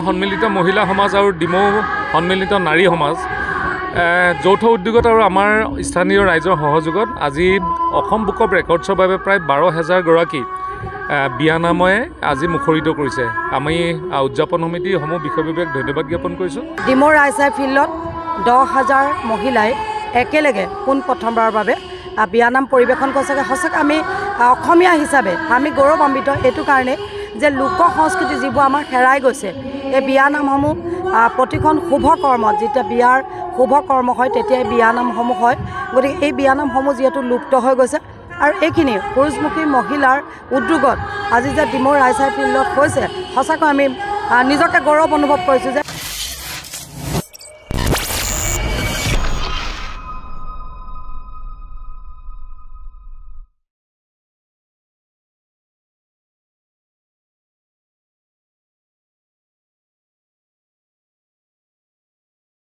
সন্মিলিত মহিলা সমাজ আৰু ডিমৌ সন্মিলিত নাৰী সমাজ যৌথ উদ্যোগত আৰু আমাৰ স্থানীয় ৰাইজৰ সহযোগত আজি অসম বুক অফ ৰেকৰ্ডছৰ বাবে প্ৰায় 12,000 গৰাকী বিয়ানামে আজি মুখৰিত কৰিছে। আমি উদযাপন সমিতিসমূহ বিষয়বিভাগ ধন্যবাদ জ্ঞাপন কৰিছোঁ। ডিমৌ ৰাইচাই ফিল্ডত 10,000 মহিলাই একেলগে পোনপ্ৰথমবাৰৰ বাবে বিয়ানাম পৰিৱেশন কৰিছে। সঁচাকৈ আমি অসমীয়া হিচাপে আমি গৌৰৱান্বিত এইটো কাৰণে যে লোক সংস্কৃতি যিবোৰ আমাৰ হেৰাই গৈছে, এই বিয়ানামসমূহ প্ৰতিখন শুভ কৰ্মত যেতিয়া বিয়াৰ শুভ কৰ্ম হয় তেতিয়াই বিয়ানামসমূহ হয়। গতিকে এই বিয়ানামসমূহ যিহেতু লুপ্ত হৈ গৈছে আৰু এইখিনি পুৰুষমুখী মহিলাৰ উদ্যোগত আজি যে ডিমৌ ৰাইচাই ফিল্ডত হৈছে, সঁচাকৈ আমি নিজকে গৌৰৱ অনুভৱ কৰিছোঁ যে